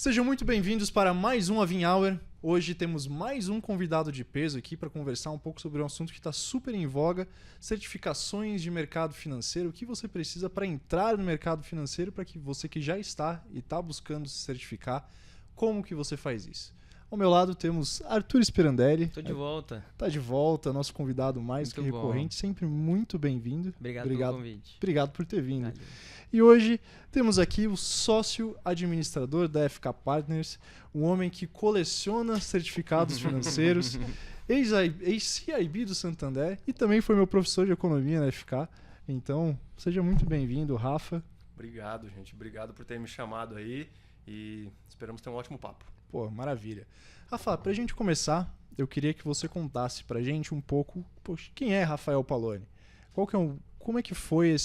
Sejam muito bem-vindos para mais um Avin Hour. Hoje temos mais um convidado de peso aqui para conversar um pouco sobre um assunto que está super em voga, certificações de mercado financeiro. O que você precisa para entrar no mercado financeiro, para que você que já está e está buscando se certificar, como que você faz isso? Ao meu lado temos Arthur Spirandelli. Tô de volta. Tá de volta, nosso convidado mais que recorrente, sempre muito bem-vindo. Obrigado pelo convite. Obrigado por ter vindo. Valeu. E hoje temos aqui o sócio administrador da FK Partners, um homem que coleciona certificados financeiros, ex-CIB do Santander e também foi meu professor de economia na FK. Então, seja muito bem-vindo, Rafa. Obrigado, gente. Obrigado por ter me chamado aí e esperamos ter um ótimo papo. Pô, maravilha. Rafa, pra gente começar, eu queria que você contasse pra gente um pouco, poxa, quem é Rafael Paloni? Como é que foi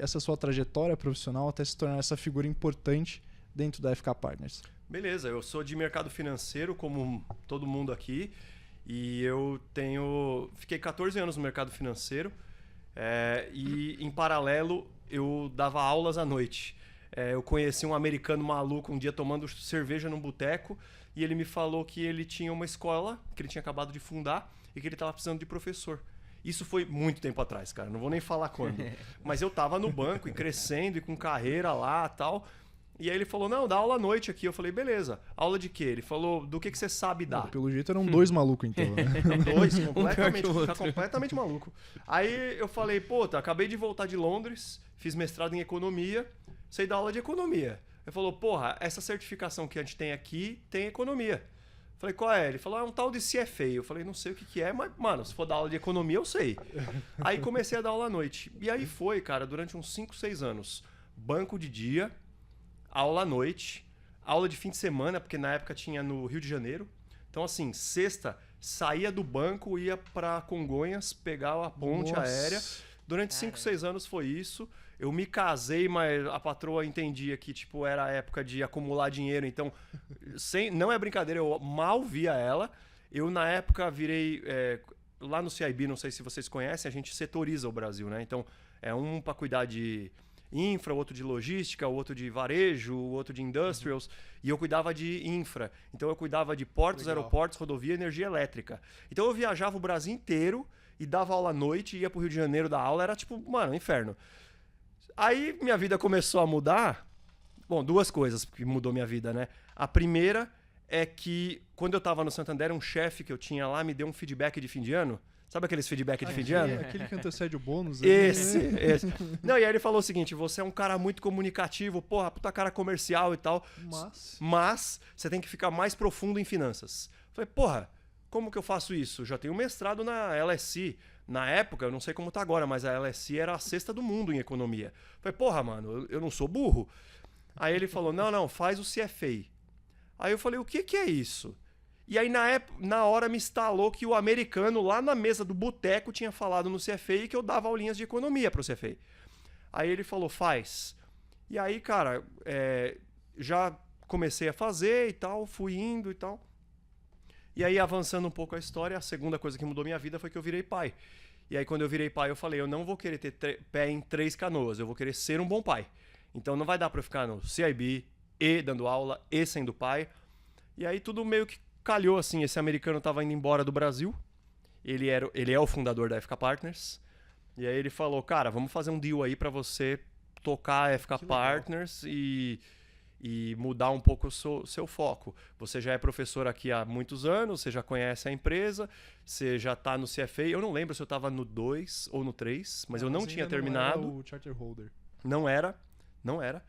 essa sua trajetória profissional até se tornar essa figura importante dentro da FK Partners? Beleza, eu sou de mercado financeiro, como todo mundo aqui, e fiquei 14 anos no mercado financeiro e, em paralelo, eu dava aulas à noite. Eu conheci um americano maluco um dia tomando cerveja num boteco e ele me falou que ele tinha uma escola que ele tinha acabado de fundar e que ele estava precisando de professor. Isso foi muito tempo atrás, cara. Não vou nem falar quando. Mas eu tava no banco e crescendo e com carreira lá e tal. E aí ele falou, não, dá aula à noite aqui. Eu falei, beleza. Aula de quê? Ele falou, do que você sabe dar? Pelo jeito eram dois malucos, então. Né? Dois, completamente maluco. Aí eu falei, acabei de voltar de Londres, fiz mestrado em economia, sei dar aula de economia. Ele falou, essa certificação que a gente tem aqui tem economia. Falei, qual é? Ele falou, é um tal de CFA. Eu falei, não sei o que é, mas, mano, se for dar aula de economia, eu sei. Aí comecei a dar aula à noite. E aí foi, cara, durante uns 5, 6 anos. Banco de dia, aula à noite, aula de fim de semana, porque na época tinha no Rio de Janeiro. Então, assim, sexta, saía do banco, ia pra Congonhas, pegava a ponte aérea. Durante 5, 6 anos foi isso. Eu me casei, mas a patroa entendia que era a época de acumular dinheiro. Então, não é brincadeira, eu mal via ela. Eu, na época, virei... lá no CIB, não sei se vocês conhecem, a gente setoriza o Brasil, né? Então, é um para cuidar de infra, o outro de logística, o outro de varejo, o outro de industrials. E eu cuidava de infra. Então, eu cuidava de portos, aeroportos, rodovia e energia elétrica. Então, eu viajava o Brasil inteiro e dava aula à noite, ia pro Rio de Janeiro dar aula. Era um inferno. Aí minha vida começou a mudar. Bom, duas coisas que mudou minha vida, né? A primeira é que quando eu tava no Santander, um chefe que eu tinha lá me deu um feedback de fim de ano. Sabe aqueles feedback de fim de ano? Aquele que antecede o bônus. Esse. Não, e aí ele falou o seguinte, você é um cara muito comunicativo, puta cara comercial e tal, mas você tem que ficar mais profundo em finanças. Falei, como que eu faço isso? Já tenho mestrado na LSE. Na época, eu não sei como tá agora, mas a LSE era a sexta do mundo em economia. Falei, mano, eu não sou burro. Aí ele falou, não, faz o CFA. Aí eu falei, o que é isso? E aí na hora me instalou que o americano lá na mesa do boteco tinha falado no CFA e que eu dava aulinhas de economia pro CFA. Aí ele falou, faz. E aí, cara, já comecei a fazer e tal, fui indo e tal. E aí, avançando um pouco a história, a segunda coisa que mudou minha vida foi que eu virei pai. E aí, quando eu virei pai, eu falei, eu não vou querer ter pé em 3 canoas, eu vou querer ser um bom pai. Então, não vai dar pra eu ficar no CIB, e dando aula, e sendo pai. E aí, tudo meio que calhou, assim. Esse americano tava indo embora do Brasil. Ele é o fundador da FK Partners. E aí, ele falou, cara, vamos fazer um deal aí pra você tocar a FK Partners e mudar um pouco o seu foco. Você já é professor aqui há muitos anos, você já conhece a empresa, você já está no CFA. Eu não lembro se eu estava no 2 ou no 3, mas eu não tinha terminado. Não era o charter holder. Não era.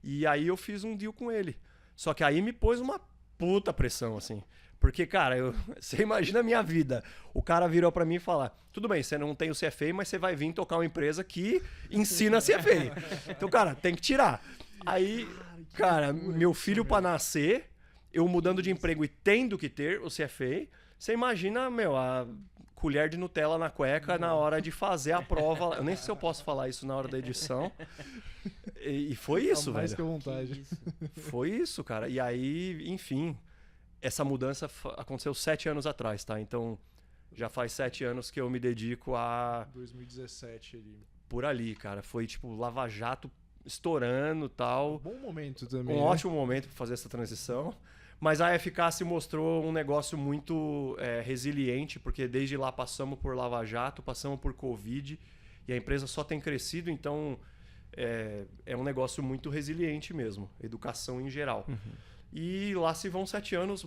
E aí eu fiz um deal com ele. Só que aí me pôs uma puta pressão, assim. Porque, cara, você imagina a minha vida. O cara virou pra mim e falou, tudo bem, você não tem o CFA, mas você vai vir tocar uma empresa que ensina CFA. Então, cara, tem que tirar. Aí, cara, meu filho pra nascer, eu mudando de emprego e tendo que ter o CFA, você imagina, a colher de Nutella na cueca na hora de fazer a prova. Eu nem sei se eu posso falar isso na hora da edição. E foi isso, velho. Mais que à vontade. Foi isso, cara. E aí, enfim, essa mudança aconteceu 7 anos atrás, tá? Então, já faz 7 anos que eu me dedico a... 2017 ali. Por ali, cara. Foi tipo Lava Jato estourando e tal. Bom momento também. Um ótimo momento para fazer essa transição. Mas a FK se mostrou um negócio muito resiliente, porque desde lá passamos por Lava Jato, passamos por Covid, e a empresa só tem crescido, então é um negócio muito resiliente mesmo, educação em geral. E lá se vão 7 anos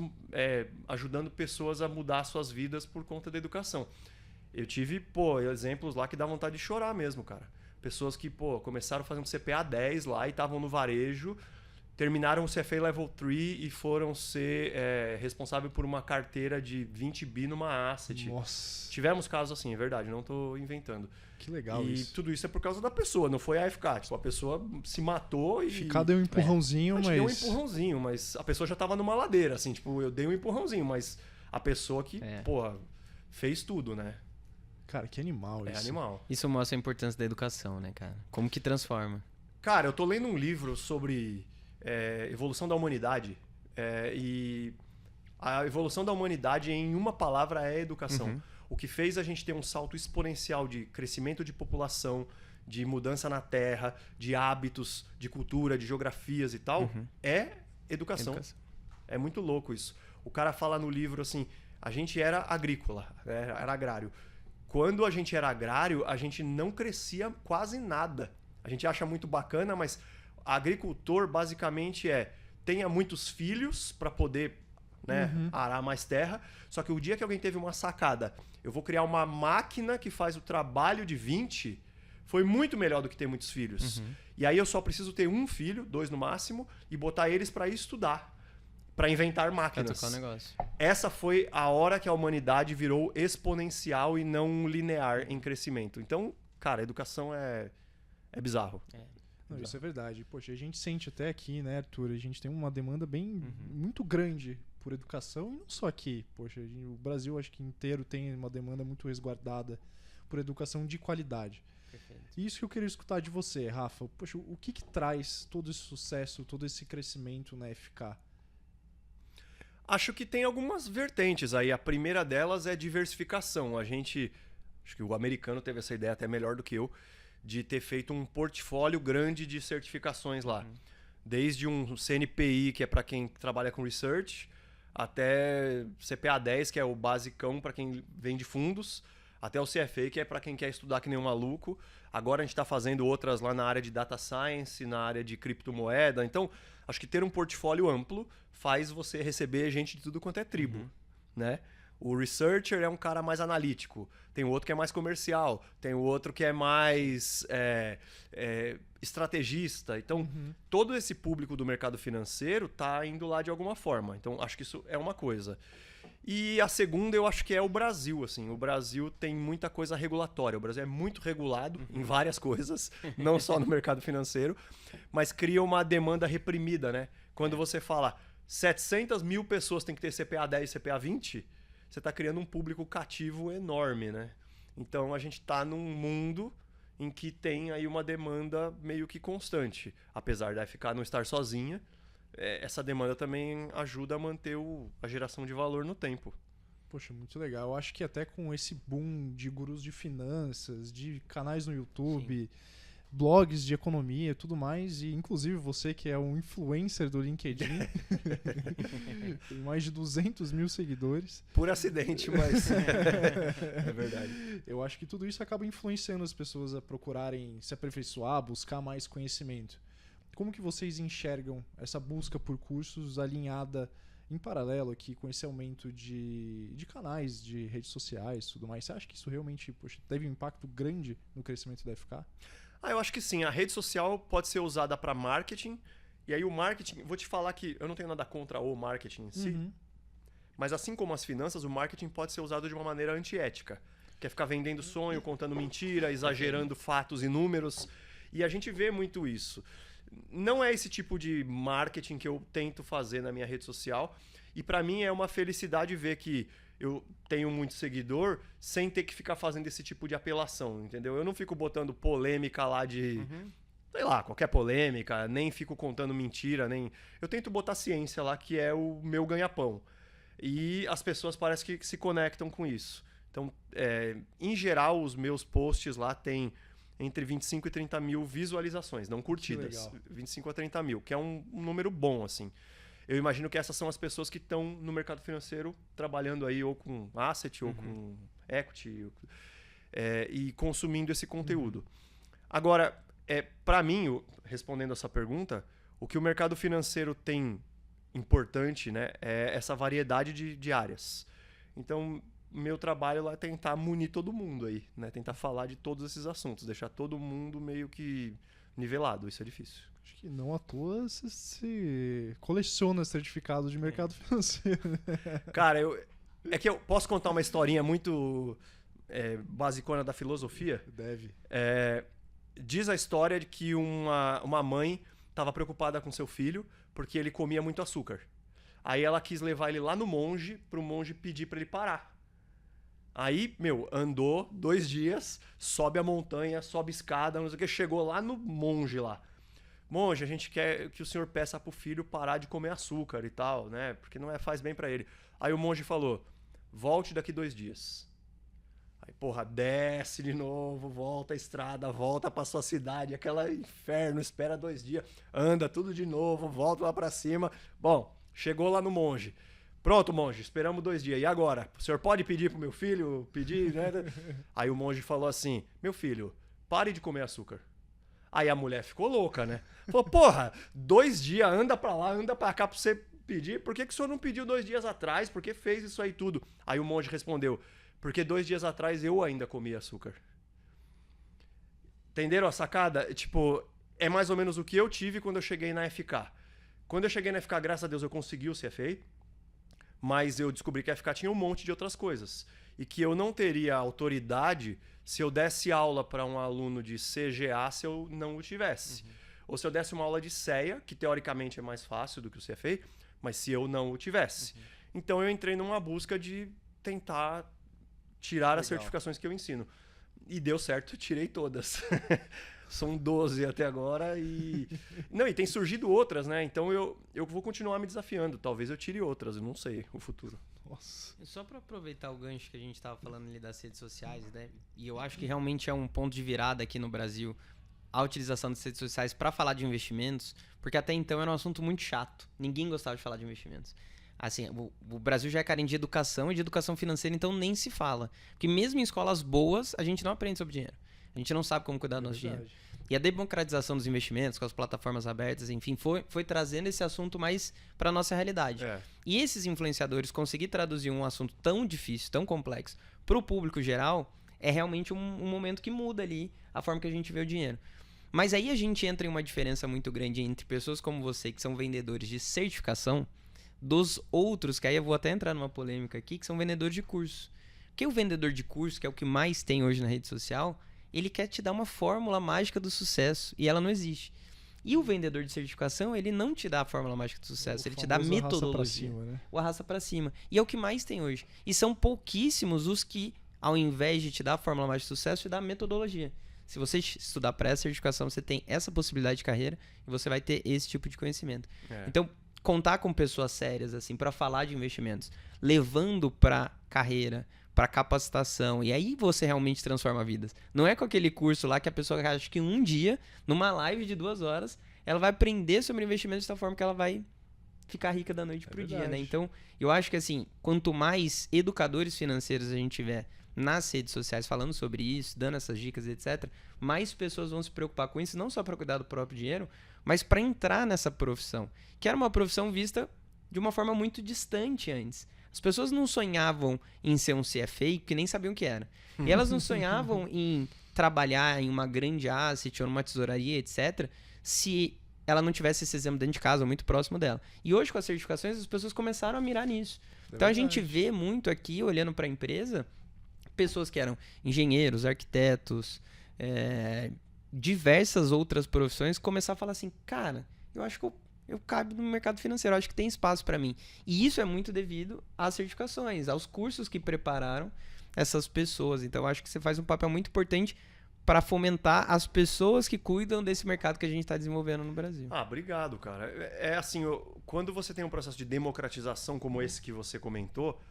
ajudando pessoas a mudar suas vidas por conta da educação. Eu tive, exemplos lá que dá vontade de chorar mesmo, cara. Pessoas que, começaram fazendo CPA 10 lá e estavam no varejo, terminaram o CFA Level 3 e foram ser responsáveis por uma carteira de 20 bi numa asset. Nossa. Tivemos casos assim, é verdade, não estou inventando. Que legal isso. E tudo isso é por causa da pessoa, não foi a AFK. Tipo, a pessoa se matou e... FK deu um empurrãozinho, mas... deu um empurrãozinho, mas a pessoa já estava numa ladeira, assim. Tipo, eu dei um empurrãozinho, mas a pessoa que, fez tudo, né? Cara, que animal isso. É animal. Isso mostra a importância da educação, né, cara? Como que transforma. Cara, eu tô lendo um livro sobre... evolução da humanidade, e a evolução da humanidade em uma palavra é educação. O que fez a gente ter um salto exponencial de crescimento de população, de mudança na terra, de hábitos, de cultura, de geografias e tal, é educação. É muito louco isso. O cara fala no livro assim, a gente era agrícola, era agrário. Quando a gente era agrário, a gente não crescia quase nada. A gente acha muito bacana, mas agricultor basicamente tenha muitos filhos para poder arar mais terra, só que o dia que alguém teve uma sacada, eu vou criar uma máquina que faz o trabalho de 20, foi muito melhor do que ter muitos filhos. E aí eu só preciso ter um filho, 2 no máximo, e botar eles para estudar, para inventar máquinas. Pra tocar o negócio. Essa foi a hora que a humanidade virou exponencial e não linear em crescimento. Então, cara, a educação é bizarro. Não, isso é verdade. Poxa, a gente sente até aqui, né, Arthur? A gente tem uma demanda muito grande por educação, e não só aqui. Poxa, o Brasil, acho que inteiro, tem uma demanda muito resguardada por educação de qualidade. Perfeito. E isso que eu queria escutar de você, Rafa. Poxa, o que traz todo esse sucesso, todo esse crescimento na FK? Acho que tem algumas vertentes aí. A primeira delas é diversificação. Acho que o americano teve essa ideia até melhor do que eu, de ter feito um portfólio grande de certificações lá. Desde um CNPI, que é para quem trabalha com research, até CPA 10, que é o basicão para quem vende fundos, até o CFA, que é para quem quer estudar que nem um maluco. Agora a gente está fazendo outras lá na área de data science, na área de criptomoeda. Então, acho que ter um portfólio amplo faz você receber gente de tudo quanto é tribo, né? O researcher é um cara mais analítico, tem o outro que é mais comercial, tem o outro que é mais estrategista. Então, todo esse público do mercado financeiro está indo lá de alguma forma. Então, acho que isso é uma coisa. E a segunda, eu acho que é o Brasil. Assim. O Brasil tem muita coisa regulatória. O Brasil é muito regulado em várias coisas, não só no mercado financeiro, mas cria uma demanda reprimida, né? Quando você fala 700 mil pessoas têm que ter CPA 10 e CPA 20... você está criando um público cativo enorme, né? Então a gente está num mundo em que tem aí uma demanda meio que constante. Apesar da FK não estar sozinha, essa demanda também ajuda a manter a geração de valor no tempo. Poxa, muito legal. Eu acho que até com esse boom de gurus de finanças, de canais no YouTube, blogs de economia e tudo mais, e inclusive você que é um influencer do LinkedIn, tem mais de 200 mil seguidores. Por acidente, mas é verdade. Eu acho que tudo isso acaba influenciando as pessoas a procurarem se aperfeiçoar, buscar mais conhecimento. Como que vocês enxergam essa busca por cursos alinhada em paralelo aqui com esse aumento de canais, de redes sociais e tudo mais? Você acha que isso realmente teve um impacto grande no crescimento da FK? Eu acho que sim. A rede social pode ser usada para marketing. E aí o marketing... Vou te falar que eu não tenho nada contra o marketing em si. Mas assim como as finanças, o marketing pode ser usado de uma maneira antiética. Que é ficar vendendo sonho, contando mentira, exagerando fatos e números. E a gente vê muito isso. Não é esse tipo de marketing que eu tento fazer na minha rede social. E para mim é uma felicidade ver que eu tenho muito seguidor sem ter que ficar fazendo esse tipo de apelação, entendeu? Eu não fico botando polêmica lá de... sei lá, qualquer polêmica, nem fico contando mentira, nem... Eu tento botar ciência lá, que é o meu ganha-pão. E as pessoas parecem que se conectam com isso. Então, em geral, os meus posts lá têm entre 25 e 30 mil visualizações, não curtidas. 25 a 30 mil, que é um número bom, assim. Eu imagino que essas são as pessoas que estão no mercado financeiro trabalhando aí ou com asset ou com equity e consumindo esse conteúdo. Agora, para mim, respondendo essa pergunta, o que o mercado financeiro tem importante, né, é essa variedade de áreas. Então, meu trabalho lá é tentar munir todo mundo aí, né? Tentar falar de todos esses assuntos, deixar todo mundo meio que nivelado. Isso é difícil. Acho que não à toa você coleciona certificado de mercado financeiro. Cara, é que eu posso contar uma historinha muito basicona da filosofia? Deve. Diz a história de que uma mãe estava preocupada com seu filho porque ele comia muito açúcar. Aí ela quis levar ele lá no monge, para o monge pedir para ele parar. Aí, andou 2 dias, sobe a montanha, sobe escada, não sei o que, chegou lá no monge lá. Monge, a gente quer que o senhor peça pro filho parar de comer açúcar e tal, né? Porque não faz bem para ele. Aí o monge falou, volte daqui 2 dias. Aí, desce de novo, volta a estrada, volta pra sua cidade, aquela inferno, espera 2 dias, anda tudo de novo, volta lá pra cima. Bom, chegou lá no monge. Pronto, monge, esperamos 2 dias. E agora? O senhor pode pedir pro meu filho pedir, né? Aí o monge falou assim, meu filho, pare de comer açúcar. Aí a mulher ficou louca, né? Falou, 2 dias, anda pra lá, anda pra cá pra você pedir. Por que o senhor não pediu 2 dias atrás? Por que fez isso aí tudo? Aí o monge respondeu, porque 2 dias atrás eu ainda comia açúcar. Entenderam a sacada? Tipo, é mais ou menos o que eu tive quando eu cheguei na FK. Quando eu cheguei na FK, graças a Deus, eu consegui o CFA. Mas eu descobri que a FK tinha um monte de outras coisas. E que eu não teria autoridade se eu desse aula para um aluno de CGA se eu não o tivesse. Ou se eu desse uma aula de CEA, que teoricamente é mais fácil do que o CFA, mas se eu não o tivesse. Então eu entrei numa busca de tentar tirar as certificações que eu ensino. E deu certo, tirei todas. São 12 até agora e tem surgido outras, né? Então eu vou continuar me desafiando. Talvez eu tire outras, eu não sei o futuro. Nossa. Só para aproveitar o gancho que a gente estava falando ali das redes sociais, né? E eu acho que realmente é um ponto de virada aqui no Brasil a utilização das redes sociais para falar de investimentos, porque até então era um assunto muito chato. Ninguém gostava de falar de investimentos. Assim, o Brasil já é carente de educação e de educação financeira, então nem se fala. Porque mesmo em escolas boas, a gente não aprende sobre dinheiro. A gente não sabe como cuidar do nosso dinheiro. E a democratização dos investimentos, com as plataformas abertas, enfim, foi trazendo esse assunto mais para a nossa realidade. E esses influenciadores conseguir traduzir um assunto tão difícil, tão complexo, para o público geral, é realmente um momento que muda ali a forma que a gente vê o dinheiro. Mas aí a gente entra em uma diferença muito grande entre pessoas como você, que são vendedores de certificação, dos outros, que aí eu vou até entrar numa polêmica aqui, que são vendedores de curso. Porque o vendedor de curso, que é o que mais tem hoje na rede social, ele quer te dar uma fórmula mágica do sucesso e ela não existe. E o vendedor de certificação, ele não te dá a fórmula mágica do sucesso, ele te dá a metodologia. O arrasta pra cima. E é o que mais tem hoje. E são pouquíssimos os que, ao invés de te dar a fórmula mágica do sucesso, te dá a metodologia. Se você estudar para essa certificação, você tem essa possibilidade de carreira e você vai ter esse tipo de conhecimento. Então, contar com pessoas sérias assim para falar de investimentos, levando para carreira, para capacitação, e aí você realmente transforma vidas. Não é com aquele curso lá que a pessoa acha que um dia, numa live de 2 horas, ela vai aprender sobre investimentos de tal forma que ela vai ficar rica da noite pro dia, né? Então, eu acho que assim, quanto mais educadores financeiros a gente tiver nas redes sociais falando sobre isso, dando essas dicas, etc., mais pessoas vão se preocupar com isso, não só para cuidar do próprio dinheiro, mas para entrar nessa profissão, que era uma profissão vista de uma forma muito distante antes. As pessoas não sonhavam em ser um CFA, porque nem sabiam o que era. E elas não sonhavam em trabalhar em uma grande asset ou numa tesouraria, etc., se ela não tivesse esse exemplo dentro de casa, ou muito próximo dela. E hoje, com as certificações, as pessoas começaram a mirar nisso. Então, a gente vê muito aqui, olhando para a empresa, pessoas que eram engenheiros, arquitetos, diversas outras profissões, começar a falar assim, cara, eu acho que eu caibo no mercado financeiro, eu acho que tem espaço para mim. E isso é muito devido às certificações, aos cursos que prepararam essas pessoas. Então, eu acho que você faz um papel muito importante para fomentar as pessoas que cuidam desse mercado que a gente está desenvolvendo no Brasil. Obrigado, cara. É assim, quando você tem um processo de democratização como esse que você comentou,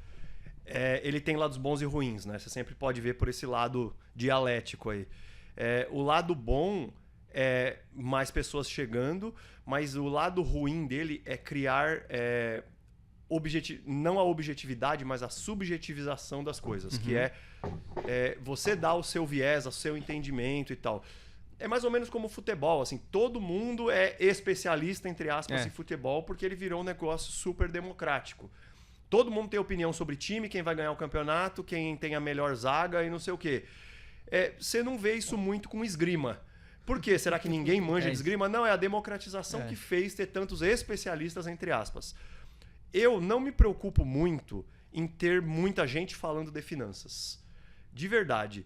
ele tem lados bons e ruins, né? Você sempre pode ver por esse lado dialético aí. O lado bom é mais pessoas chegando, mas o lado ruim dele é criar não a objetividade, mas a subjetivização das coisas, que é você dar o seu viés, o seu entendimento e tal. É mais ou menos como o futebol, assim, todo mundo é especialista, entre aspas, em futebol, porque ele virou um negócio super democrático. Todo mundo tem opinião sobre time, quem vai ganhar o campeonato, quem tem a melhor zaga e não sei o quê. Você não vê isso muito com esgrima. Por quê? Será que ninguém manja de esgrima? Não, é a democratização que fez ter tantos especialistas, entre aspas. Eu não me preocupo muito em ter muita gente falando de finanças. De verdade.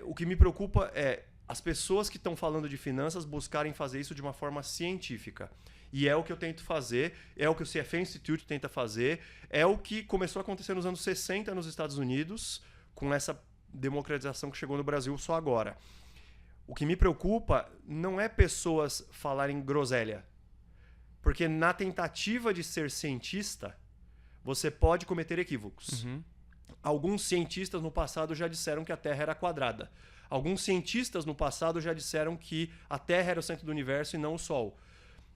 O que me preocupa é as pessoas que estão falando de finanças buscarem fazer isso de uma forma científica. E é o que eu tento fazer, é o que o CFA Institute tenta fazer, é o que começou a acontecer nos anos 60 nos Estados Unidos, com essa democratização que chegou no Brasil só agora. O que me preocupa não é pessoas falarem groselha. Porque na tentativa de ser cientista, você pode cometer equívocos. Alguns cientistas no passado já disseram que a Terra era quadrada. Alguns cientistas no passado já disseram que a Terra era o centro do universo e não o Sol.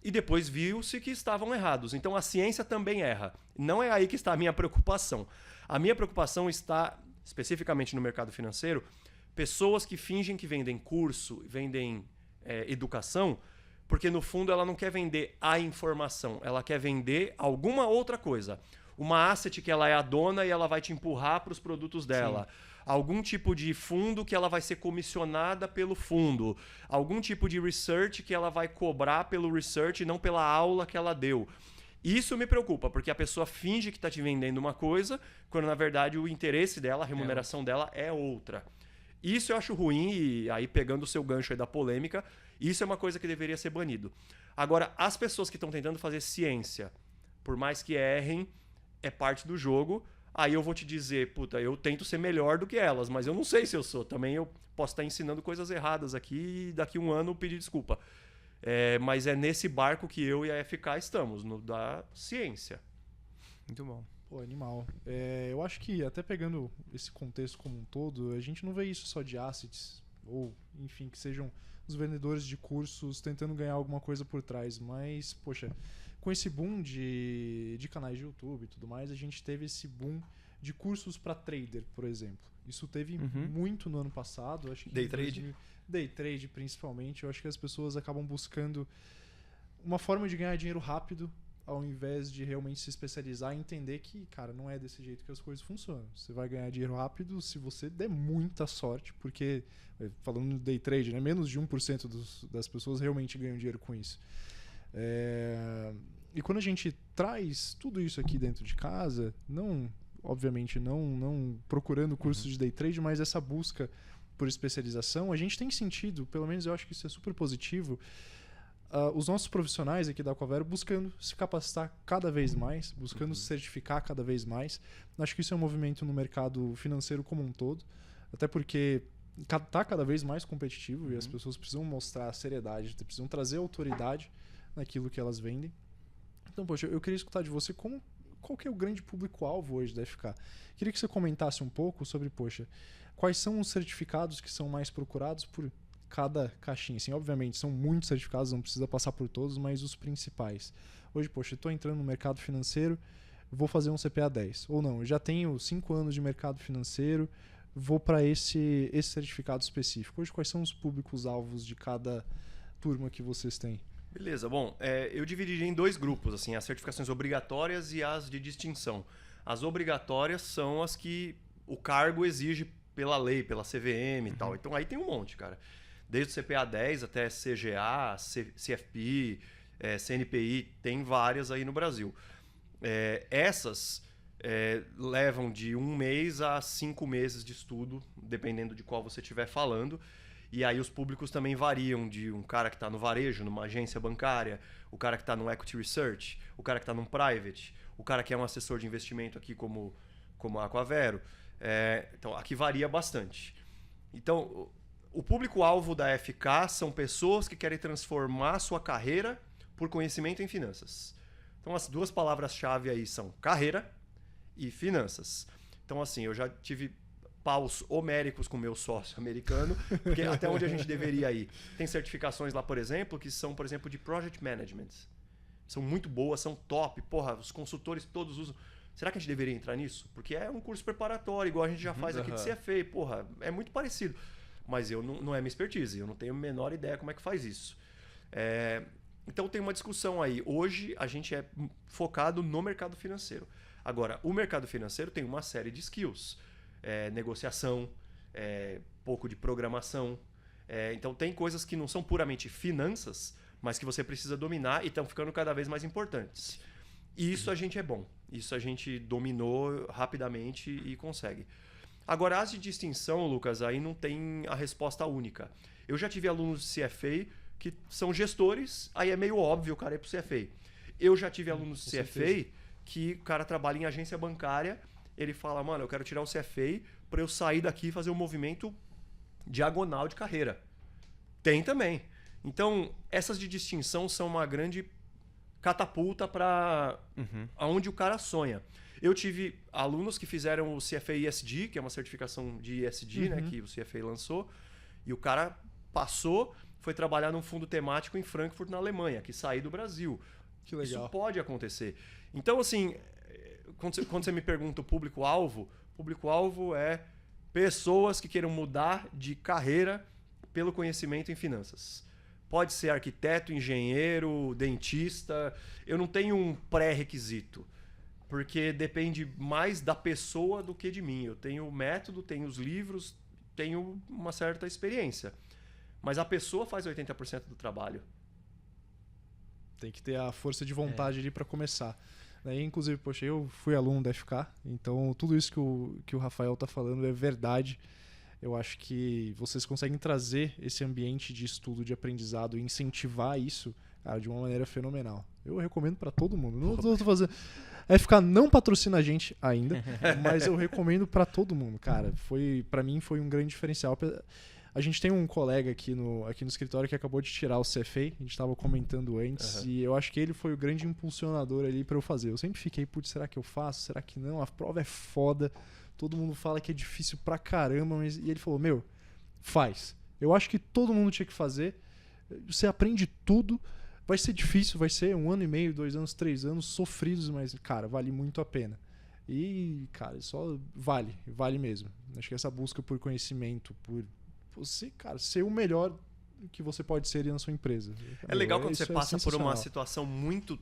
E depois viu-se que estavam errados. Então a ciência também erra. Não é aí que está a minha preocupação. A minha preocupação está, especificamente no mercado financeiro, pessoas que fingem que vendem curso, vendem educação, porque no fundo ela não quer vender a informação, ela quer vender alguma outra coisa. Uma asset que ela é a dona e ela vai te empurrar para os produtos dela. Sim. Algum tipo de fundo que ela vai ser comissionada pelo fundo. Algum tipo de research que ela vai cobrar pelo research e não pela aula que ela deu. Isso me preocupa, porque a pessoa finge que está te vendendo uma coisa, quando na verdade o interesse dela, a remuneração dela é outra. Isso eu acho ruim, e aí pegando o seu gancho aí da polêmica, isso é uma coisa que deveria ser banido. Agora, as pessoas que estão tentando fazer ciência, por mais que errem, é parte do jogo. Aí eu vou te dizer, puta, eu tento ser melhor do que elas, mas eu não sei se eu sou. Também eu posso estar ensinando coisas erradas aqui e daqui a um ano pedir desculpa. Mas é nesse barco que eu e a FK estamos, no da ciência. Muito bom. Pô, animal. Eu acho que até pegando esse contexto como um todo, a gente não vê isso só de assets, ou enfim, que sejam os vendedores de cursos tentando ganhar alguma coisa por trás, mas, poxa, com esse boom de canais de YouTube e tudo mais, a gente teve esse boom de cursos para trader, por exemplo. Isso teve muito no ano passado. Acho que Day trade? Day trade, principalmente. Eu acho que as pessoas acabam buscando uma forma de ganhar dinheiro rápido, ao invés de realmente se especializar e entender que, cara, não é desse jeito que as coisas funcionam. Você vai ganhar dinheiro rápido se você der muita sorte, porque, falando no day trade, né, menos de 1% das pessoas realmente ganham dinheiro com isso. E quando a gente traz tudo isso aqui dentro de casa, obviamente não procurando cursos de day trade, mas essa busca por especialização, a gente tem sentido, pelo menos eu acho que isso é super positivo, os nossos profissionais aqui da Aquavero buscando se capacitar cada vez mais, buscando se certificar cada vez mais. Acho que isso é um movimento no mercado financeiro como um todo, até porque está cada vez mais competitivo e as pessoas precisam mostrar seriedade, precisam trazer autoridade naquilo que elas vendem. Então, poxa, eu queria escutar de você qual que é o grande público-alvo hoje da FK. Queria que você comentasse um pouco sobre, poxa, quais são os certificados que são mais procurados por cada caixinha. Assim, obviamente, são muitos certificados, não precisa passar por todos, mas os principais. Hoje, poxa, eu estou entrando no mercado financeiro, vou fazer um CPA 10. Ou não, eu já tenho 5 anos de mercado financeiro, vou para esse certificado específico. Hoje, quais são os públicos-alvos de cada turma que vocês têm? Beleza, bom, eu dividiria em 2 grupos, assim, as certificações obrigatórias e as de distinção. As obrigatórias são as que o cargo exige pela lei, pela CVM e tal. Então aí tem um monte, cara. Desde o CPA 10 até CGA, CFP, CNPI, tem várias aí no Brasil. Essas levam de 1 mês a 5 meses de estudo, dependendo de qual você estiver falando. E aí os públicos também variam de um cara que está no varejo, numa agência bancária, o cara que está no equity research, o cara que está num private, o cara que é um assessor de investimento aqui como a Aquavero. Então aqui varia bastante. Então o público-alvo da FK são pessoas que querem transformar sua carreira por conhecimento em finanças. Então as 2 palavras-chave aí são carreira e finanças. Então assim, eu já tive paus homéricos com o meu sócio americano, porque até onde a gente deveria ir. Tem certificações lá, por exemplo, que são, por exemplo, de Project Management. São muito boas, são top. Porra, os consultores todos usam. Será que a gente deveria entrar nisso? Porque é um curso preparatório, igual a gente já faz aqui de CFA. Porra, é muito parecido. Mas não é minha expertise, eu não tenho a menor ideia como é que faz isso. Então tem uma discussão aí. Hoje a gente é focado no mercado financeiro. Agora, o mercado financeiro tem uma série de skills. Negociação, pouco de programação. Então tem coisas que não são puramente finanças, mas que você precisa dominar e estão ficando cada vez mais importantes. E isso a gente é bom. Isso a gente dominou rapidamente e consegue. Agora, as de distinção, Lucas, aí não tem a resposta única. Eu já tive alunos de CFA que são gestores, aí é meio óbvio o cara ir pro CFA. Eu já tive alunos de CFA que o cara trabalha em agência bancária, ele fala, mano, eu quero tirar o CFA para eu sair daqui e fazer um movimento diagonal de carreira. Tem também. Então, essas de distinção são uma grande catapulta para aonde o cara sonha. Eu tive alunos que fizeram o CFA ESG, que é uma certificação de ESG, né, que o CFA lançou, e o cara passou, foi trabalhar num fundo temático em Frankfurt, na Alemanha, que saiu do Brasil. Que legal. Isso pode acontecer. Então, assim, quando você me pergunta o público-alvo é pessoas que queiram mudar de carreira pelo conhecimento em finanças. Pode ser arquiteto, engenheiro, dentista. Eu não tenho um pré-requisito, porque depende mais da pessoa do que de mim. Eu tenho o método, tenho os livros, tenho uma certa experiência. Mas a pessoa faz 80% do trabalho. Tem que ter a força de vontade ali para começar. Daí, inclusive, poxa, eu fui aluno da FK, então tudo isso que o Rafael tá falando é verdade. Eu acho que vocês conseguem trazer esse ambiente de estudo, de aprendizado e incentivar isso, cara, de uma maneira fenomenal. Eu recomendo para todo mundo. Não tô fazendo... A FK não patrocina a gente ainda, mas eu recomendo para todo mundo, cara. Para mim foi um grande diferencial. A gente tem um colega aqui no escritório que acabou de tirar o CFA, a gente estava comentando antes, e eu acho que ele foi o grande impulsionador ali para eu fazer. Eu sempre fiquei, putz, será que eu faço? Será que não? A prova é foda, todo mundo fala que é difícil pra caramba, mas... E ele falou, faz. Eu acho que todo mundo tinha que fazer, você aprende tudo, vai ser difícil, vai ser 1 ano e meio, 2 anos, 3 anos, sofridos, mas, cara, vale muito a pena. E, cara, só vale mesmo. Acho que essa busca por conhecimento, por você, cara, ser o melhor que você pode ser na sua empresa. É legal quando você passa por uma situação muito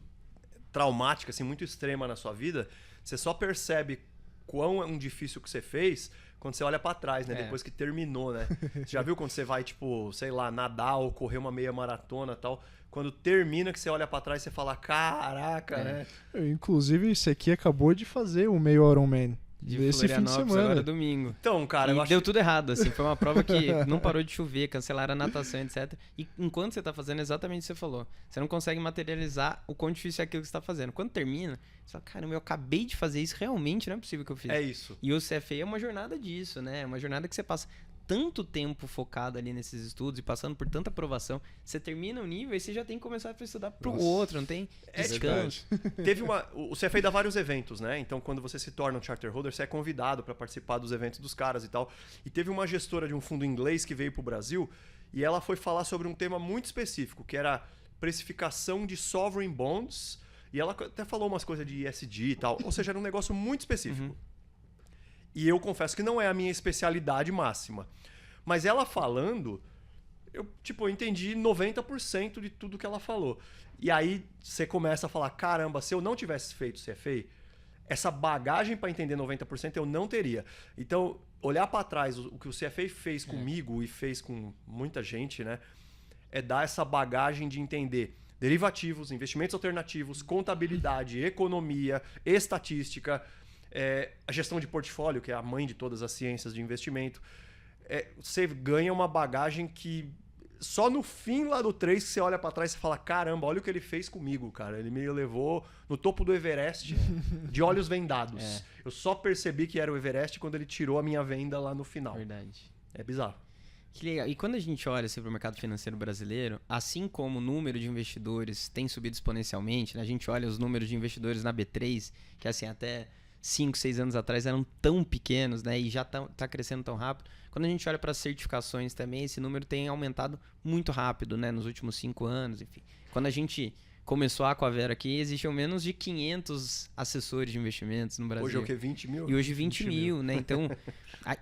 traumática, assim, muito extrema na sua vida, você só percebe quão difícil que você fez quando você olha pra trás, né? Depois que terminou, né? Você já viu quando você vai, tipo, sei lá, nadar ou correr uma meia maratona e tal? Quando termina que você olha pra trás, você fala, caraca, né? Inclusive, esse aqui acabou de fazer o meio Ironman. Desse fim de semana. Agora domingo. Então, cara, deu tudo errado, assim. Foi uma prova que não parou de chover, cancelaram a natação, etc. E enquanto você tá fazendo exatamente o que você falou, você não consegue materializar o quão difícil é aquilo que você tá fazendo. Quando termina, você fala, caramba, eu acabei de fazer isso, realmente não é possível que eu fiz. É isso. E o CFA é uma jornada disso, né? É uma jornada que você passa tanto tempo focado ali nesses estudos e passando por tanta aprovação, você termina o nível e você já tem que começar a estudar pro outro, não tem descanso. O CFA dá vários eventos, né? Então, quando você se torna um charter holder, você é convidado para participar dos eventos dos caras e tal. E teve uma gestora de um fundo inglês que veio pro Brasil e ela foi falar sobre um tema muito específico, que era precificação de sovereign bonds. E ela até falou umas coisas de ESG e tal. Ou seja, era um negócio muito específico. E eu confesso que não é a minha especialidade máxima. Mas ela falando, eu entendi 90% de tudo que ela falou. E aí você começa a falar, caramba, se eu não tivesse feito CFA, essa bagagem para entender 90% eu não teria. Então, olhar para trás, o que o CFA fez comigo e fez com muita gente, né? É dar essa bagagem de entender derivativos, investimentos alternativos, contabilidade, economia, estatística... a gestão de portfólio, que é a mãe de todas as ciências de investimento, você ganha uma bagagem que só no fim lá do 3 que você olha para trás e fala, caramba, olha o que ele fez comigo, cara. Ele me levou no topo do Everest de olhos vendados. Eu só percebi que era o Everest quando ele tirou a minha venda lá no final. Verdade. É bizarro. Que legal. E quando a gente olha assim, para o mercado financeiro brasileiro, assim como o número de investidores tem subido exponencialmente, né? A gente olha os números de investidores na B3, que assim, até 5, 6 anos atrás eram tão pequenos, né? E já tá crescendo tão rápido. Quando a gente olha para as certificações também, esse número tem aumentado muito rápido, né? Nos últimos 5 anos, enfim. Quando a gente começou a Aquavera aqui, existiam menos de 500 assessores de investimentos no Brasil. Hoje é o quê? 20 mil? E hoje 20 mil, né? Então,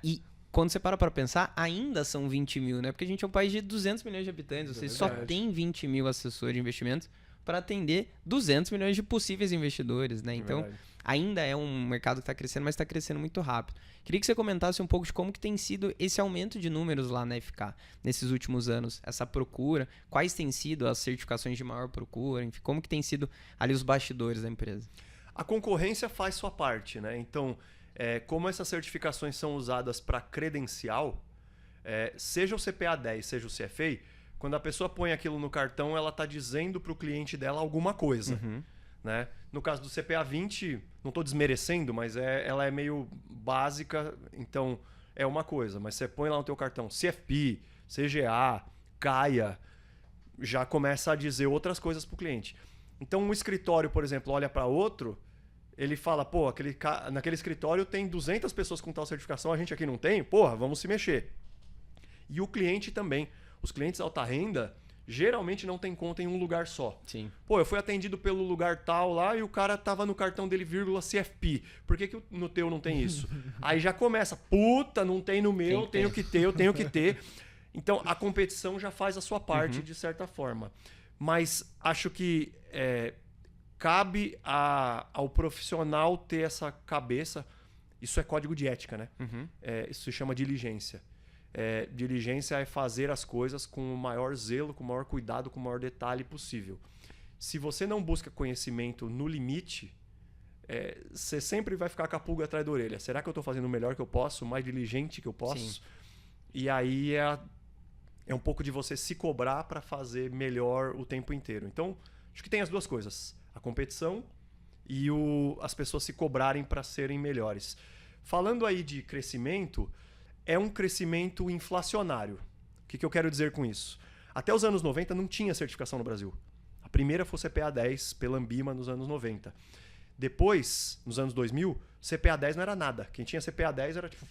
e quando você para pensar, ainda são 20 mil, né? Porque a gente é um país de 200 milhões de habitantes. Você só tem 20 mil assessores de investimentos para atender 200 milhões de possíveis investidores, né? Então, ainda é um mercado que está crescendo, mas está crescendo muito rápido. Queria que você comentasse um pouco de como que tem sido esse aumento de números lá na FK nesses últimos anos, essa procura, quais têm sido as certificações de maior procura, enfim, como que tem sido ali os bastidores da empresa. A concorrência faz sua parte, né? Então, como essas certificações são usadas para credencial, seja o CPA 10, seja o CFA, quando a pessoa põe aquilo no cartão, ela está dizendo para o cliente dela alguma coisa. Né? No caso do CPA 20, não estou desmerecendo, mas ela é meio básica, então é uma coisa. Mas você põe lá no teu cartão CFP, CGA, CAIA, já começa a dizer outras coisas para o cliente. Então um escritório, por exemplo, olha para outro, ele fala, pô, naquele escritório tem 200 pessoas com tal certificação, a gente aqui não tem? Porra, vamos se mexer. E o cliente também. Os clientes alta renda geralmente não tem conta em um lugar só. Sim. Pô, eu fui atendido pelo lugar tal lá e o cara tava no cartão dele, CFP. Por que no teu não tem isso? Aí já começa, puta, não tem no meu, eu tenho que ter. Então, a competição já faz a sua parte, de certa forma. Mas acho que cabe ao profissional ter essa cabeça. Isso é código de ética, né? Isso se chama diligência. Diligência é fazer as coisas com o maior zelo, com o maior cuidado, com o maior detalhe possível. Se você não busca conhecimento no limite, você sempre vai ficar com a pulga atrás da orelha. Será que eu estou fazendo o melhor que eu posso, o mais diligente que eu posso? Sim. E aí é um pouco de você se cobrar para fazer melhor o tempo inteiro. Então, acho que tem as duas coisas. A competição e as pessoas se cobrarem para serem melhores. Falando aí de crescimento, é um crescimento inflacionário. O que eu quero dizer com isso? Até os anos 90 não tinha certificação no Brasil. A primeira foi o CPA 10 pela Anbima nos anos 90. Depois, nos anos 2000, CPA 10 não era nada. Quem tinha CPA 10 era tipo...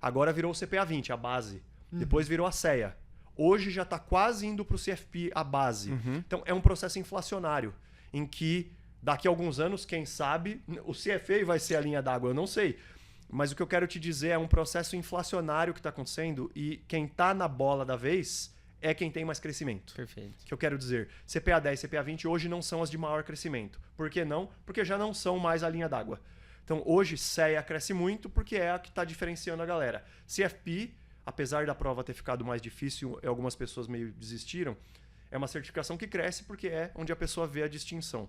Agora virou o CPA 20, a base. Depois virou a CEA. Hoje já está quase indo para o CFP, a base. Então é um processo inflacionário, em que daqui a alguns anos, quem sabe, o CFA vai ser a linha d'água, eu não sei. Mas o que eu quero te dizer é um processo inflacionário que está acontecendo e quem está na bola da vez é quem tem mais crescimento. Perfeito. O que eu quero dizer, CPA 10 e CPA 20 hoje não são as de maior crescimento. Por que não? Porque já não são mais a linha d'água. Então hoje CEA cresce muito porque é a que está diferenciando a galera. CFP, apesar da prova ter ficado mais difícil e algumas pessoas meio desistiram, é uma certificação que cresce porque é onde a pessoa vê a distinção.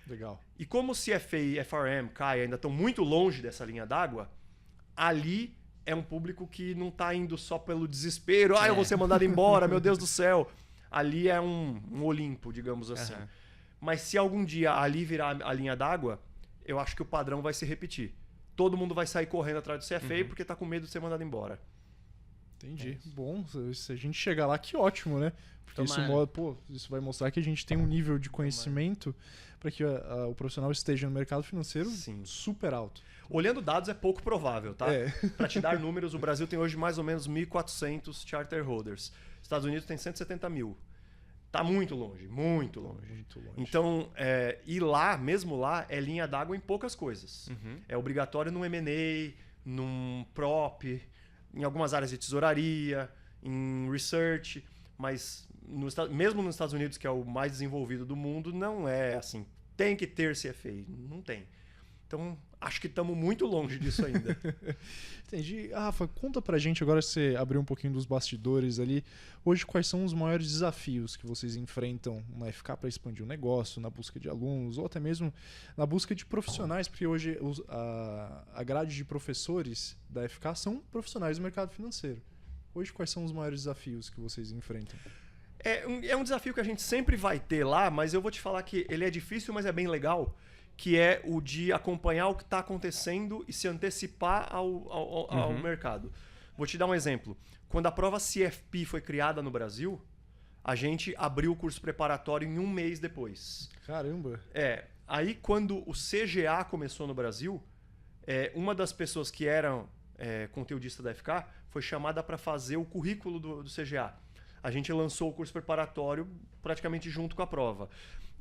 Legal. E como o CFA, FRM, CAIA ainda estão muito longe dessa linha d'água, ali é um público que não está indo só pelo desespero. Eu vou ser mandado embora, meu Deus do céu. Ali é um Olimpo, digamos assim. Mas se algum dia ali virar a linha d'água, eu acho que o padrão vai se repetir. Todo mundo vai sair correndo atrás do CFA porque está com medo de ser mandado embora. Entendi. Bom, se a gente chegar lá, que ótimo, né? Porque isso vai mostrar que a gente tem um nível de conhecimento para que o profissional esteja no mercado financeiro super alto. Olhando dados é pouco provável, tá? Para te dar números, o Brasil tem hoje mais ou menos 1.400 charter holders. Estados Unidos tem 170 mil. Tá muito longe, muito longe. Muito longe. Então, ir lá, mesmo lá, é linha d'água em poucas coisas. É obrigatório num M&A, num prop, em algumas áreas de tesouraria, em research, mas mesmo nos Estados Unidos, que é o mais desenvolvido do mundo, não é assim. Tem que ter CFA, não tem. Então, acho que estamos muito longe disso ainda. Entendi. Rafa, conta pra gente, agora que você abriu um pouquinho dos bastidores ali, hoje quais são os maiores desafios que vocês enfrentam na FK para expandir o negócio, na busca de alunos, ou até mesmo na busca de profissionais, porque hoje a grade de professores da FK são profissionais do mercado financeiro. Hoje quais são os maiores desafios que vocês enfrentam? É um desafio que a gente sempre vai ter lá, mas eu vou te falar que ele é difícil, mas é bem legal, que é o de acompanhar o que está acontecendo e se antecipar ao mercado. Vou te dar um exemplo. Quando a prova CFP foi criada no Brasil, a gente abriu o curso preparatório em um mês depois. Caramba! Aí quando o CGA começou no Brasil, uma das pessoas que eram conteudista da FK foi chamada para fazer o currículo do CGA. A gente lançou o curso preparatório praticamente junto com a prova.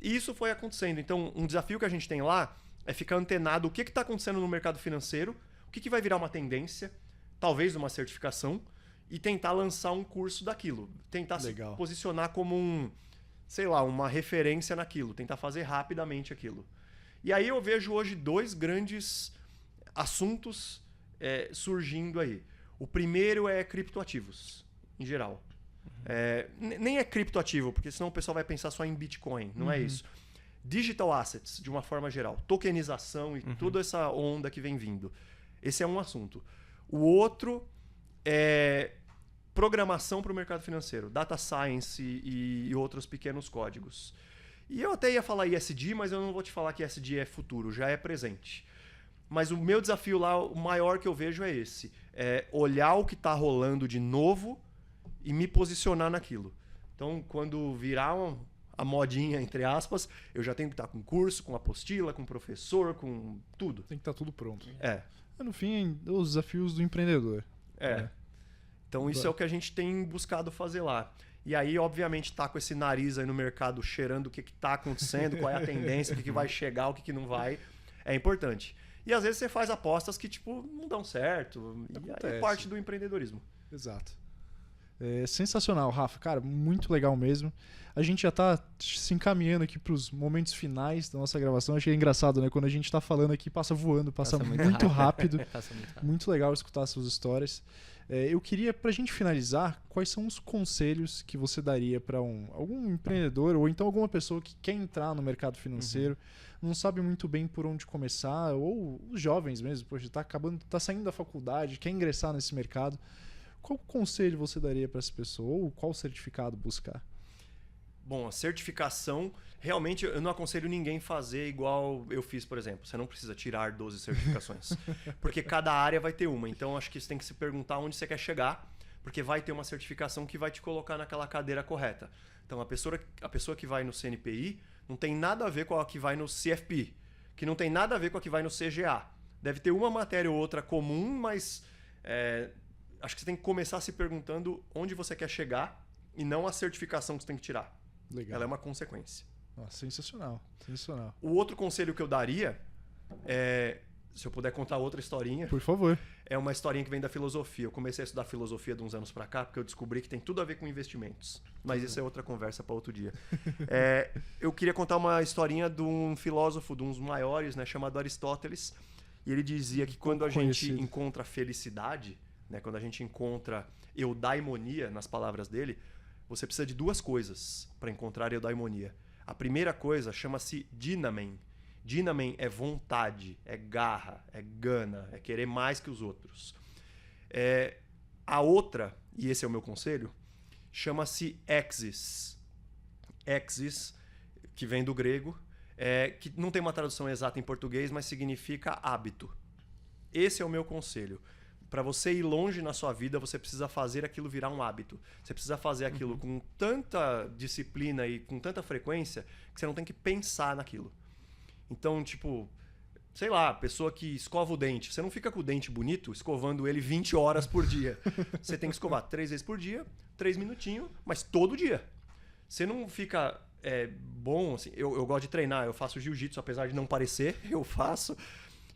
E isso foi acontecendo. Então, um desafio que a gente tem lá é ficar antenado o que está acontecendo no mercado financeiro, o que vai virar uma tendência, talvez uma certificação, e tentar lançar um curso daquilo. Tentar se posicionar como uma referência naquilo. Tentar fazer rapidamente aquilo. E aí eu vejo hoje 2 grandes assuntos surgindo aí. O primeiro é criptoativos, em geral. Nem é criptoativo, porque senão o pessoal vai pensar só em Bitcoin. Não é isso. Digital assets, de uma forma geral. Tokenização e toda essa onda que vem vindo. Esse é um assunto. O outro é programação para o mercado financeiro. Data science e outros pequenos códigos. E eu até ia falar ESG, mas eu não vou te falar que ESG é futuro, já é presente. Mas o meu desafio lá, o maior que eu vejo é esse. É olhar o que está rolando de novo e me posicionar naquilo. Então, quando virar a modinha, entre aspas, eu já tenho que estar com curso, com apostila, com professor, com tudo. Tem que estar tudo pronto. No fim, os desafios do empreendedor. Então, isso é o que a gente tem buscado fazer lá. E aí, obviamente, tá com esse nariz aí no mercado, cheirando o que está acontecendo, qual é a tendência, o que vai chegar, o que não vai. É importante. E às vezes você faz apostas que, não dão certo. E aí é parte do empreendedorismo. Exato. Sensacional, Rafa. Cara, muito legal mesmo. A gente já está se encaminhando aqui para os momentos finais da nossa gravação. Achei engraçado, né? Quando a gente está falando aqui, passa voando, passa muito rápido. Passa muito rápido. Muito legal escutar suas histórias. Eu queria, para a gente finalizar, quais são os conselhos que você daria para algum empreendedor ou então alguma pessoa que quer entrar no mercado financeiro, não sabe muito bem por onde começar, ou os jovens mesmo, poxa, tá saindo da faculdade, quer ingressar nesse mercado. Qual conselho você daria para essa pessoa ou qual certificado buscar? Bom, a certificação, realmente eu não aconselho ninguém fazer igual eu fiz, por exemplo. Você não precisa tirar 12 certificações, porque cada área vai ter uma. Então, acho que você tem que se perguntar onde você quer chegar, porque vai ter uma certificação que vai te colocar naquela cadeira correta. Então, a pessoa que vai no CNPI não tem nada a ver com a que vai no CFP, que não tem nada a ver com a que vai no CGA. Deve ter uma matéria ou outra comum, mas acho que você tem que começar se perguntando onde você quer chegar e não a certificação que você tem que tirar. Legal. Ela é uma consequência. Nossa, sensacional. Sensacional. O outro conselho que eu daria se eu puder contar outra historinha. Por favor. É uma historinha que vem da filosofia. Eu comecei a estudar filosofia de uns anos para cá porque eu descobri que tem tudo a ver com investimentos. Mas isso é outra conversa para outro dia. Eu queria contar uma historinha de um filósofo, de uns maiores, né, chamado Aristóteles. E ele dizia que quando a gente encontra felicidade, né, quando a gente encontra eudaimonia, nas palavras dele, você precisa de 2 coisas para encontrar eudaimonia. A primeira coisa chama-se dynamen. Dynamen é vontade, é garra, é gana, é querer mais que os outros. A outra, e esse é o meu conselho, chama-se exis. Exis, que vem do grego, que não tem uma tradução exata em português, mas significa hábito. Esse é o meu conselho. Para você ir longe na sua vida, você precisa fazer aquilo virar um hábito. Você precisa fazer aquilo com tanta disciplina e com tanta frequência que você não tem que pensar naquilo. Então, sei lá, pessoa que escova o dente. Você não fica com o dente bonito escovando ele 20 horas por dia. Você tem que escovar 3 vezes por dia, 3 minutinhos, mas todo dia. Você não fica bom, assim. Eu gosto de treinar, eu faço jiu-jitsu, apesar de não parecer, eu faço.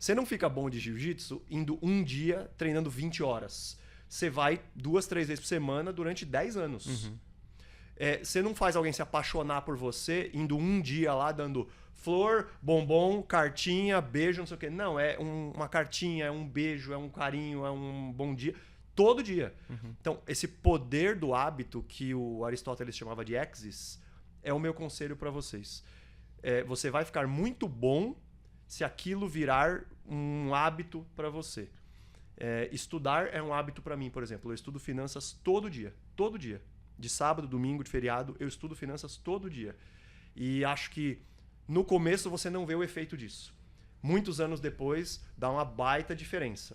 Você não fica bom de jiu-jitsu indo um dia treinando 20 horas. Você vai 2, 3 vezes por semana durante 10 anos. Você não faz alguém se apaixonar por você indo um dia lá dando flor, bombom, cartinha, beijo, não sei o quê. Não, é uma cartinha, é um beijo, é um carinho, é um bom dia. Todo dia. Então, esse poder do hábito que o Aristóteles chamava de exis é o meu conselho para vocês. Você vai ficar muito bom se aquilo virar um hábito para você. Estudar é um hábito para mim, por exemplo. Eu estudo finanças todo dia. Todo dia. De sábado, domingo, de feriado, eu estudo finanças todo dia. E acho que no começo você não vê o efeito disso. Muitos anos depois, dá uma baita diferença.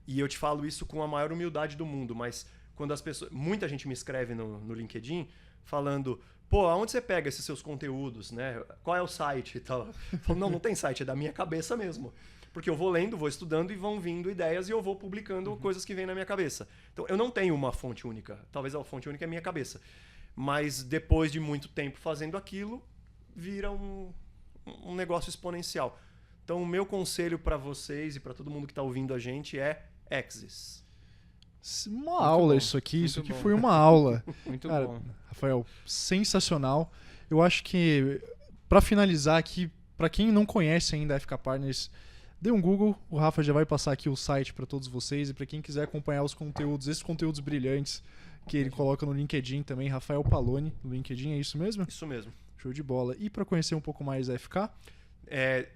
E eu te falo isso com a maior humildade do mundo, mas quando as pessoas... Muita gente me escreve no LinkedIn falando... Pô, aonde você pega esses seus conteúdos, né? Qual é o site e tal? Eu falo, não tem site, é da minha cabeça mesmo. Porque eu vou lendo, vou estudando e vão vindo ideias e eu vou publicando coisas que vêm na minha cabeça. Então, eu não tenho uma fonte única. Talvez a fonte única é a minha cabeça. Mas depois de muito tempo fazendo aquilo, vira um negócio exponencial. Então, o meu conselho para vocês e para todo mundo que está ouvindo a gente é Axis. Uma aula isso aqui. Isso aqui foi uma aula. Muito Cara, bom. Rafael, sensacional. Eu acho que, para finalizar aqui, para quem não conhece ainda a FK Partners, dê um Google. O Rafa já vai passar aqui o site para todos vocês. E para quem quiser acompanhar os conteúdos, esses conteúdos brilhantes que ele coloca no LinkedIn também, Rafael Paloni, no LinkedIn, é isso mesmo? Isso mesmo. Show de bola. E para conhecer um pouco mais da FK?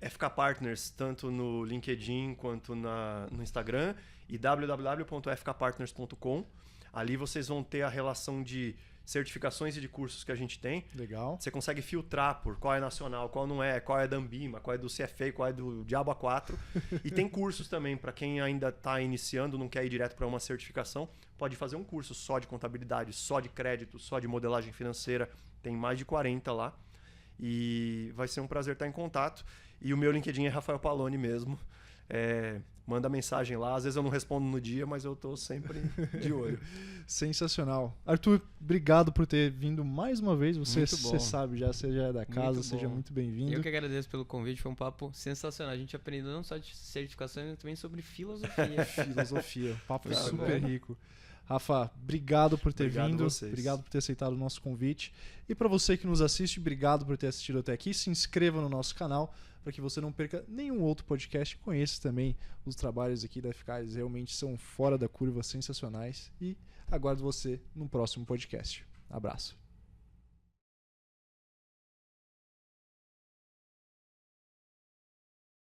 FK Partners, tanto no LinkedIn quanto no Instagram, e www.fkpartners.com. Ali vocês vão ter a relação de certificações e de cursos que a gente tem. Legal. Você consegue filtrar por qual é nacional, qual não é, qual é da Ambima, qual é do CFA, qual é do Diabo A4. E tem cursos também, para quem ainda está iniciando, não quer ir direto para uma certificação, pode fazer um curso só de contabilidade, só de crédito, só de modelagem financeira. Tem mais de 40 lá. E vai ser um prazer estar em contato. E o meu LinkedIn é Rafael Paloni mesmo. Manda mensagem lá. Às vezes eu não respondo no dia, mas eu estou sempre de olho. Sensacional. Arthur, obrigado por ter vindo mais uma vez. Você sabe já, você já é da casa, Muito seja bom. muito bem-vindo. Eu que agradeço pelo convite, foi um papo sensacional. A gente aprendeu não só de certificações, mas também sobre filosofia. Filosofia. O papo é Tá super bom. rico. Rafa, obrigado por ter Obrigado vindo. vocês. Obrigado por ter aceitado o nosso convite. E para você que nos assiste, obrigado por ter assistido até aqui. Se inscreva no nosso canal para que você não perca nenhum outro podcast. Conheça também os trabalhos aqui da FK. Eles realmente são fora da curva, sensacionais. E aguardo você no próximo podcast. Abraço.